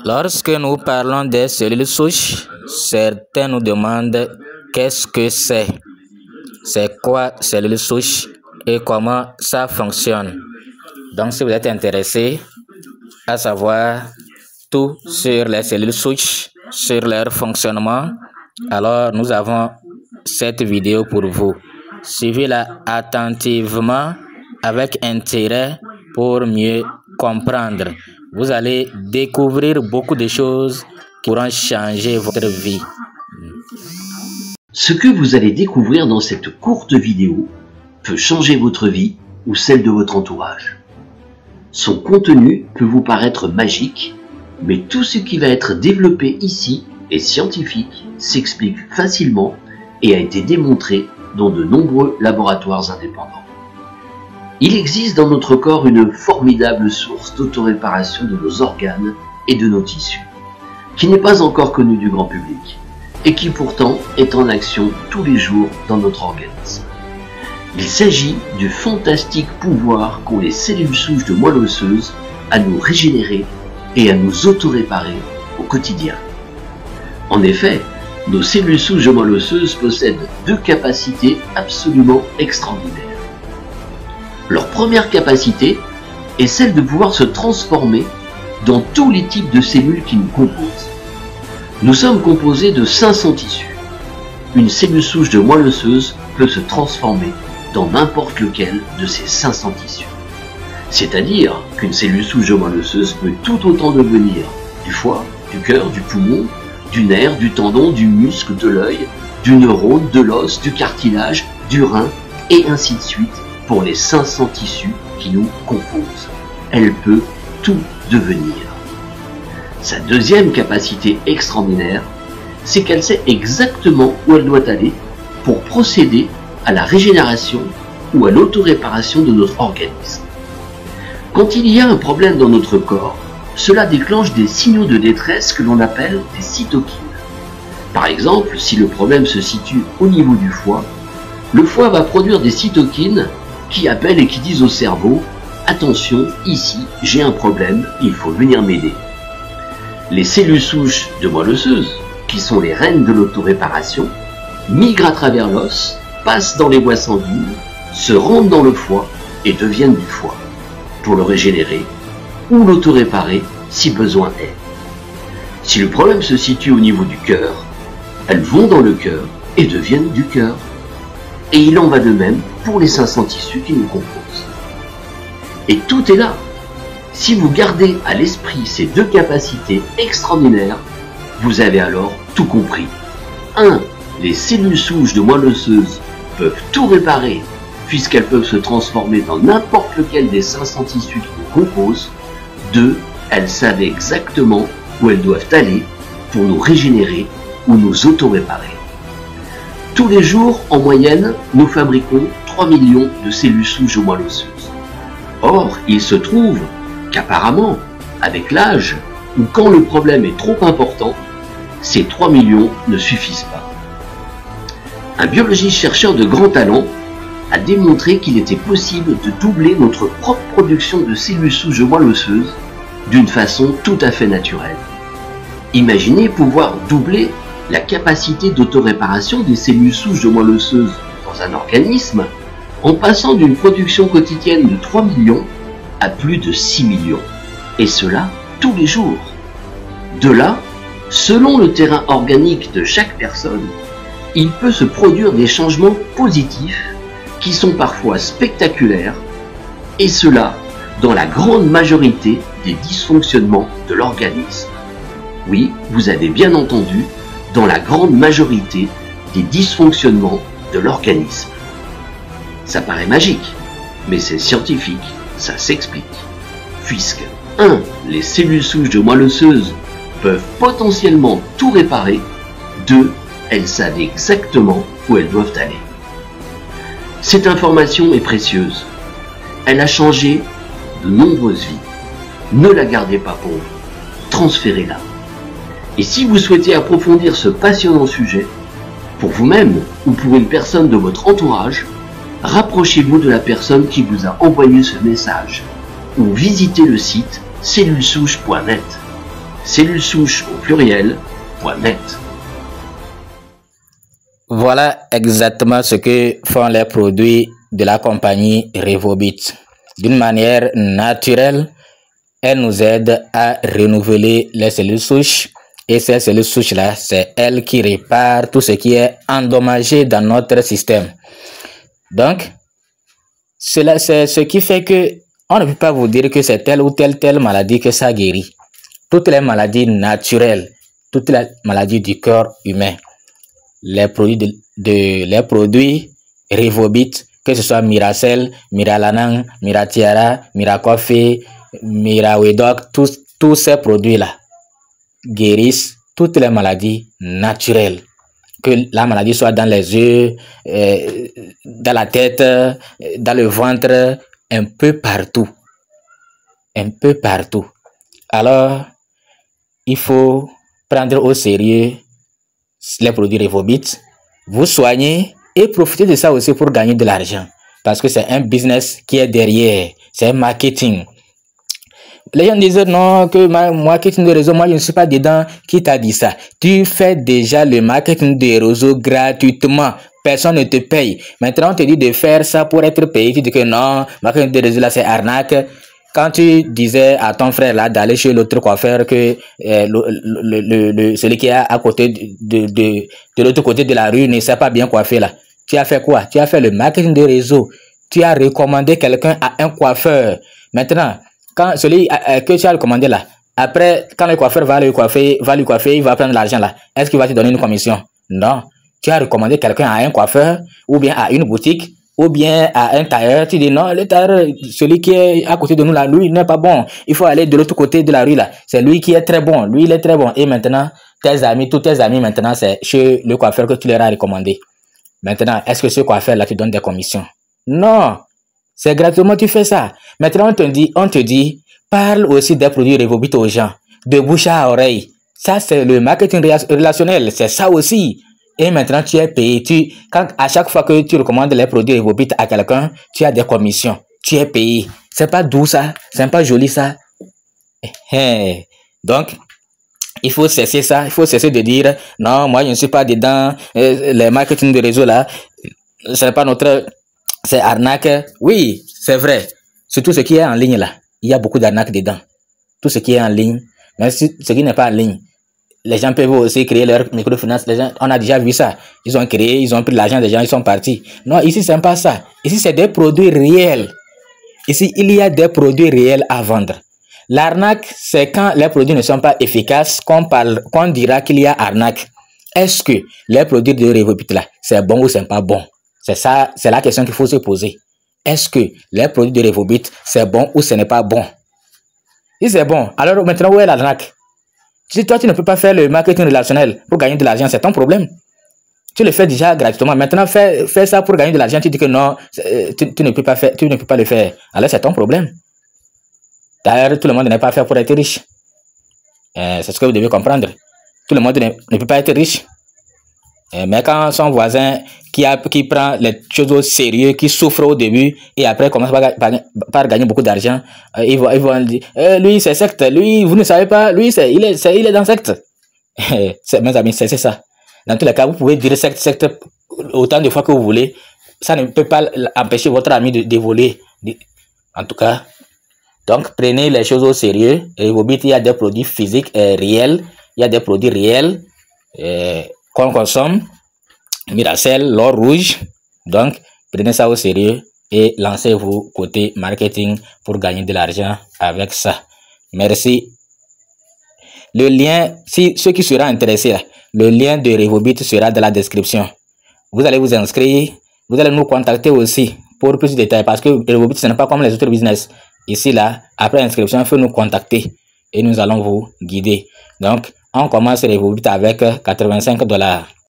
Lorsque nous parlons des cellules souches, certains nous demandent qu'est-ce que c'est quoi cellules souches et comment ça fonctionne. Donc si vous êtes intéressé à savoir tout sur les cellules souches, sur leur fonctionnement, alors nous avons cette vidéo pour vous. Suivez-la attentivement avec intérêt pour mieux comprendre. Vous allez découvrir beaucoup de choses qui pourront changer votre vie. Ce que vous allez découvrir dans cette courte vidéo peut changer votre vie ou celle de votre entourage. Son contenu peut vous paraître magique, mais tout ce qui va être développé ici est scientifique, s'explique facilement et a été démontré dans de nombreux laboratoires indépendants. Il existe dans notre corps une formidable source d'autoréparation de nos organes et de nos tissus, qui n'est pas encore connue du grand public, et qui pourtant est en action tous les jours dans notre organisme. Il s'agit du fantastique pouvoir qu'ont les cellules souches de moelle osseuse à nous régénérer et à nous autoréparer au quotidien. En effet, nos cellules souches de moelle osseuse possèdent deux capacités absolument extraordinaires. Leur première capacité est celle de pouvoir se transformer dans tous les types de cellules qui nous composent. Nous sommes composés de 500 tissus. Une cellule souche de moelle osseuse peut se transformer dans n'importe lequel de ces 500 tissus. C'est-à-dire qu'une cellule souche de moelle osseuse peut tout autant devenir du foie, du cœur, du poumon, du nerf, du tendon, du muscle, de l'œil, du neurone, de l'os, du cartilage, du rein, et ainsi de suite pour les 500 tissus qui nous composent. Elle peut tout devenir. Sa deuxième capacité extraordinaire, c'est qu'elle sait exactement où elle doit aller pour procéder à la régénération ou à l'autoréparation de notre organisme. Quand il y a un problème dans notre corps, cela déclenche des signaux de détresse que l'on appelle des cytokines. Par exemple, si le problème se situe au niveau du foie, le foie va produire des cytokines qui appellent et qui disent au cerveau « Attention, ici, j'ai un problème, il faut venir m'aider ». Les cellules souches de moelle osseuse, qui sont les reines de l'autoréparation, migrent à travers l'os, passent dans les voies sanguines, se rendent dans le foie et deviennent du foie, pour le régénérer ou l'autoréparer si besoin est. Si le problème se situe au niveau du cœur, elles vont dans le cœur et deviennent du cœur. Et il en va de même pour les 500 tissus qui nous composent. Et tout est là. Si vous gardez à l'esprit ces deux capacités extraordinaires, vous avez alors tout compris. 1. Les cellules souches de moelle osseuse peuvent tout réparer, puisqu'elles peuvent se transformer dans n'importe lequel des 500 tissus qui nous composent. 2. Elles savent exactement où elles doivent aller pour nous régénérer ou nous auto-réparer. Tous les jours, en moyenne, nous fabriquons 3 millions de cellules souches de moelle osseuse. Or, il se trouve qu'apparemment, avec l'âge, ou quand le problème est trop important, ces 3 millions ne suffisent pas. Un biologiste chercheur de grand talent a démontré qu'il était possible de doubler notre propre production de cellules souches de moelle osseuse d'une façon tout à fait naturelle. Imaginez pouvoir doubler la capacité d'autoréparation des cellules souches de moelle osseuse dans un organisme en passant d'une production quotidienne de 3 millions à plus de 6 millions. Et cela tous les jours. De là, selon le terrain organique de chaque personne, il peut se produire des changements positifs qui sont parfois spectaculaires, et cela dans la grande majorité des dysfonctionnements de l'organisme. Oui, vous avez bien entendu, dans la grande majorité des dysfonctionnements de l'organisme. Ça paraît magique, mais c'est scientifique, ça s'explique. Puisque 1. Les cellules souches de moelle osseuse peuvent potentiellement tout réparer. 2. Elles savent exactement où elles doivent aller. Cette information est précieuse. Elle a changé de nombreuses vies. Ne la gardez pas pour vous. Transférez-la. Et si vous souhaitez approfondir ce passionnant sujet, pour vous-même ou pour une personne de votre entourage, rapprochez-vous de la personne qui vous a envoyé ce message ou visitez le site cellulesouches.net. cellulesouches au pluriel.net. Voilà exactement ce que font les produits de la compagnie Revobit. D'une manière naturelle, elle nous aide à renouveler les cellules souches. Et ces cellules souches-là, c'est elles qui réparent tout ce qui est endommagé dans notre système. Donc, cela, c'est ce qui fait que on ne peut pas vous dire que c'est telle ou telle maladie que ça guérit. Toutes les maladies naturelles, toutes les maladies du corps humain, les produits les produits Revobit, que ce soit Miracell, Miralanang, Miratiara, Miracoffee, Mirawedoc, tous ces produits-là guérissent toutes les maladies naturelles. Que la maladie soit dans les yeux, dans la tête, dans le ventre, un peu partout. Un peu partout. Alors, il faut prendre au sérieux les produits Revobit, vous soignez et profiter de ça aussi pour gagner de l'argent. Parce que c'est un business qui est derrière, c'est un marketing. Les gens disent non, que marketing de réseau, moi je ne suis pas dedans. Qui t'a dit ça? Tu fais déjà le marketing de réseau gratuitement. Personne ne te paye. Maintenant, on te dit de faire ça pour être payé. Tu dis que non, marketing de réseau là c'est arnaque. Quand tu disais à ton frère là d'aller chez l'autre coiffeur que celui qui est à côté de l'autre côté de la rue ne sait pas bien coiffer là, tu as fait quoi? Tu as fait le marketing de réseau. Tu as recommandé quelqu'un à un coiffeur. Maintenant, quand celui que tu as recommandé là, après, quand le coiffeur va lui coiffer, il va prendre l'argent là. Est-ce qu'il va te donner une commission? Non. Tu as recommandé quelqu'un à un coiffeur, ou bien à une boutique, ou bien à un tailleur. Tu dis non, le tailleur, celui qui est à côté de nous là, lui, il n'est pas bon. Il faut aller de l'autre côté de la rue là. C'est lui qui est très bon. Lui, il est très bon. Et maintenant, tes amis, tous tes amis, maintenant, c'est chez le coiffeur que tu leur as recommandé. Maintenant, est-ce que ce coiffeur là te donne des commissions? Non. C'est gratuitement, tu fais ça. Maintenant, on te dit, parle aussi des produits Revobit aux gens, de bouche à oreille. Ça, c'est le marketing relationnel, c'est ça aussi. Et maintenant, tu es payé. À chaque fois que tu recommandes les produits Revobit à quelqu'un, tu as des commissions. Tu es payé. C'est pas doux ça, c'est pas joli ça. Donc, il faut cesser ça, il faut cesser de dire, non, moi je ne suis pas dedans, les marketing de réseau là, ce n'est pas notre... C'est arnaque. Oui, c'est vrai. Surtout ce qui est en ligne là. Il y a beaucoup d'arnaques dedans. Tout ce qui est en ligne. Mais ce qui n'est pas en ligne. Les gens peuvent aussi créer leur microfinance. Les gens, on a déjà vu ça. Ils ont créé, ils ont pris l'argent des gens, ils sont partis. Non, ici, c'est pas ça. Ici, c'est des produits réels. Ici, il y a des produits réels à vendre. L'arnaque, c'est quand les produits ne sont pas efficaces qu'on dira qu'il y a arnaque. Est-ce que les produits de Revobit là, c'est bon ou c'est pas bon? C'est ça, c'est la question qu'il faut se poser. Est-ce que les produits de Revobit, c'est bon ou ce n'est pas bon? Si c'est bon, alors maintenant où est l'arnaque? Si toi tu ne peux pas faire le marketing relationnel pour gagner de l'argent, c'est ton problème. Tu le fais déjà gratuitement. Maintenant, fais ça pour gagner de l'argent. Tu dis que non, tu ne peux pas faire, tu ne peux pas le faire. Alors c'est ton problème. D'ailleurs, tout le monde n'est pas fait pour être riche. C'est ce que vous devez comprendre. Tout le monde ne peut pas être riche. Mais quand son voisin qui prend les choses au sérieux, qui souffre au début et après commence par gagner beaucoup d'argent, ils vont dire lui c'est secte, lui vous ne savez pas, lui il est dans secte. Mes amis, c'est ça. Dans tous les cas, vous pouvez dire secte autant de fois que vous voulez, ça ne peut pas empêcher votre ami de voler. En tout cas, donc prenez les choses au sérieux. Et Revobit, il y a des produits physiques réels, il y a des produits réels qu'on consomme, Miracell, l'or rouge. Donc, prenez ça au sérieux et lancez-vous côté marketing pour gagner de l'argent avec ça. Merci. Le lien, si ceux qui seront intéressés, le lien de Revobit sera dans la description. Vous allez vous inscrire, vous allez nous contacter aussi pour plus de détails parce que Revobit, ce n'est pas comme les autres business. Ici, là, après inscription, il faut nous contacter et nous allons vous guider. Donc, on commence Revobit avec $85.